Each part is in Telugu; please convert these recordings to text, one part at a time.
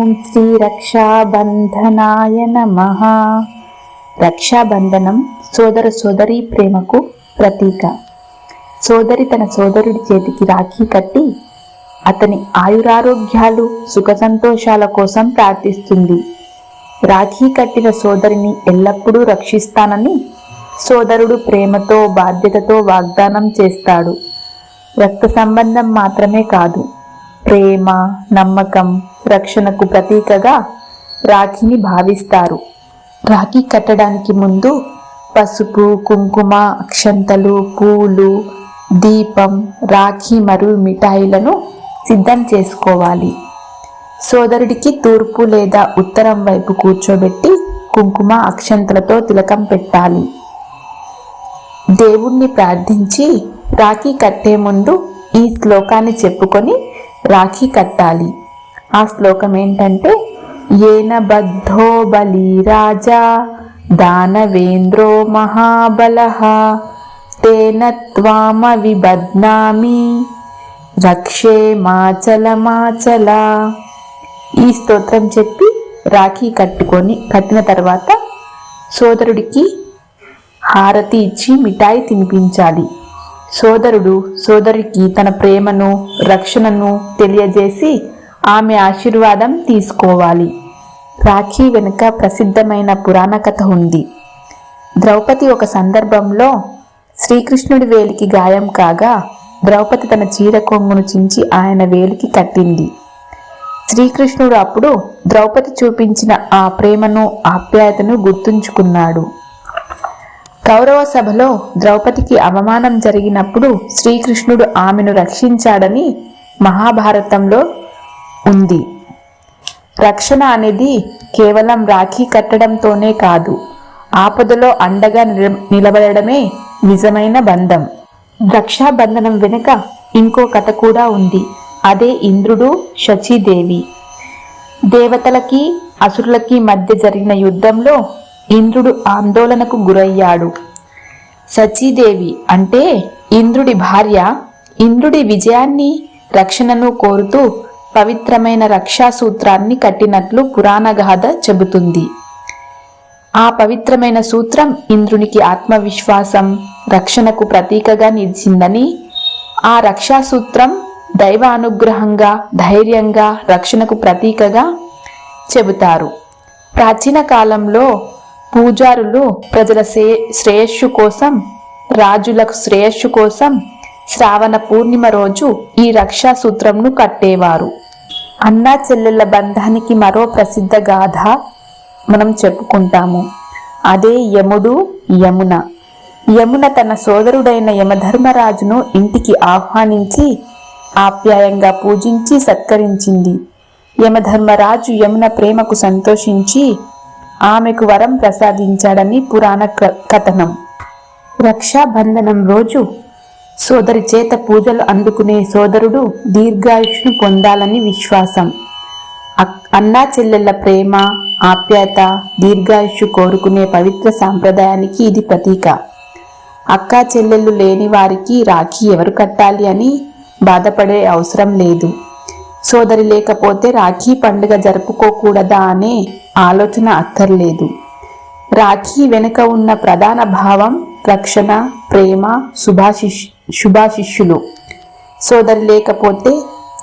ఓం శ్రీ రక్షాబంధనాయ నమః. రక్షాబంధనం సోదర సోదరి ప్రేమకు ప్రతీక. సోదరి తన సోదరుడి చేతికి రాఖీ కట్టి అతని ఆయురారోగ్యాలు సుఖ సంతోషాల కోసం ప్రార్థిస్తుంది. రాఖీ కట్టిన సోదరిని ఎల్లప్పుడూ రక్షిస్తానని సోదరుడు ప్రేమతో బాధ్యతతో వాగ్దానం చేస్తాడు. రక్త సంబంధం మాత్రమే కాదు, ప్రేమ, నమ్మకం, రక్షణకు ప్రతీకగా రాఖీని భావిస్తారు. రాఖీ కట్టడానికి ముందు పసుపు, కుంకుమ, అక్షంతలు, పూలు, దీపం, రాఖీ మరియు మిఠాయిలను సిద్ధం చేసుకోవాలి. సోదరుడికి తూర్పు లేదా ఉత్తరం వైపు కూర్చోబెట్టి కుంకుమ, అక్షంతలతో తిలకం పెట్టాలి. దేవుణ్ణి ప్రార్థించి రాఖీ కట్టే ముందు ఈ శ్లోకాన్ని చెప్పుకొని రాఖీ కట్టాలి. ఆ శ్లోకం ఏంటంటే, ఏన బద్ధో బలి రాజా దానవేంద్రో మహాబలః తేన త్వామ విబధ్నామి రక్షే మాచల. ఈ స్తోత్రం చెప్పి రాఖీ కట్టిన తర్వాత సోదరుడికి హారతి ఇచ్చి మిఠాయి తినిపించాలి. సోదరుడు సోదరికి తన ప్రేమను, రక్షణను తెలియజేసి ఆమె ఆశీర్వాదం తీసుకోవాలి. రాఖీ వెనుక ప్రసిద్ధమైన పురాణ కథ ఉంది. ద్రౌపది ఒక సందర్భంలో శ్రీకృష్ణుడి వేలికి గాయం కాగా ద్రౌపది తన చీర కొంగును చించి ఆయన వేలికి కట్టింది. శ్రీకృష్ణుడు అప్పుడు ద్రౌపది చూపించిన ఆ ప్రేమను, ఆప్యాయతను గుర్తుంచుకున్నాడు. కౌరవ సభలో ద్రౌపదికి అవమానం జరిగినప్పుడు శ్రీకృష్ణుడు ఆమెను రక్షించాడని మహాభారతంలో ఉంది. రక్షణ అనేది కేవలం రాఖీ కట్టడంతోనే కాదు, ఆపదలో అండగా నిలబడమే నిజమైన బంధం. రక్షాబంధనం వెనుక ఇంకో కథ కూడా ఉంది. అదే ఇంద్రుడు, శచీదేవి. దేవతలకి అసురులకి మధ్య జరిగిన యుద్ధంలో ఇంద్రుడు ఆందోళనకు గురయ్యాడు. శచీదేవి అంటే ఇంద్రుడి భార్య ఇంద్రుడి విజయాన్ని, రక్షణను కోరుతూ పవిత్రమైన రక్షా సూత్రాన్ని కట్టినట్లు పురాణ గాథ చెబుతుంది. ఆ పవిత్రమైన సూత్రం ఇంద్రునికి ఆత్మవిశ్వాసం, రక్షణకు ప్రతీకగా నిలిచిందని, ఆ రక్షా సూత్రం దైవ అనుగ్రహంగా, ధైర్యంగా, రక్షణకు ప్రతీకగా చెబుతారు. ప్రాచీన కాలంలో పూజారులు ప్రజల శ్రేయస్సు కోసం, రాజులకు శ్రేయస్సు కోసం శ్రావణ పూర్ణిమ రోజు ఈ రక్షా సూత్రంను కట్టేవారు. అన్నా చెల్లెళ్ళ బంధానికి మరో ప్రసిద్ధ గాథ మనం చెప్పుకుంటాము. అదే యముడు, యమున. యమున తన సోదరుడైన యమధర్మరాజును ఇంటికి ఆహ్వానించి ఆప్యాయంగా పూజించి సత్కరించింది. యమధర్మరాజు యమున ప్రేమకు సంతోషించి ఆమెకు వరం ప్రసాదించాడని పురాణ కథనం. రక్షాబంధనం రోజు సోదరి చేత పూజలు అందుకునే సోదరుడు దీర్ఘాయుష్ను పొందాలని విశ్వాసం. అన్నా చెల్లెళ్ళ ప్రేమ, ఆప్యాయత, దీర్ఘాయుష్ను కోరుకునే పవిత్ర సాంప్రదాయానికి ఇది ప్రతీక. అక్కా చెల్లెళ్ళు లేని వారికి రాఖీ ఎవరు కట్టాలి అని బాధపడే అవసరం లేదు. సోదరి లేకపోతే రాఖీ పండుగ జరుపుకోకూడదా అనే ఆలోచన అక్కర్లేదు. రాఖీ వెనుక ఉన్న ప్రధాన భావం రక్షణ, ప్రేమ, శుభాశిష్యులు. సోదరి లేకపోతే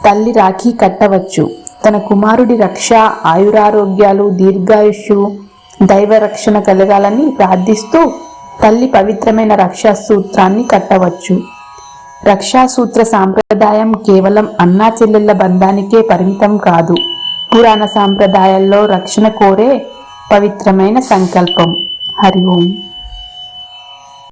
తల్లి రాఖీ కట్టవచ్చు. తన కుమారుడి రక్ష, ఆయురారోగ్యాలు, దీర్ఘాయుష్యు, దైవ రక్షణ కలగాలని ప్రార్థిస్తూ తల్లి పవిత్రమైన రక్షా సూత్రాన్ని కట్టవచ్చు. రక్షాసూత్ర సాంప్రదాయం కేవలం అన్నా చెల్లెళ్ళ బంధానికే పరిమితం కాదు, పురాణ సాంప్రదాయాల్లో రక్షణ కోరే పవిత్రమైన సంకల్పం. హరి ఓం.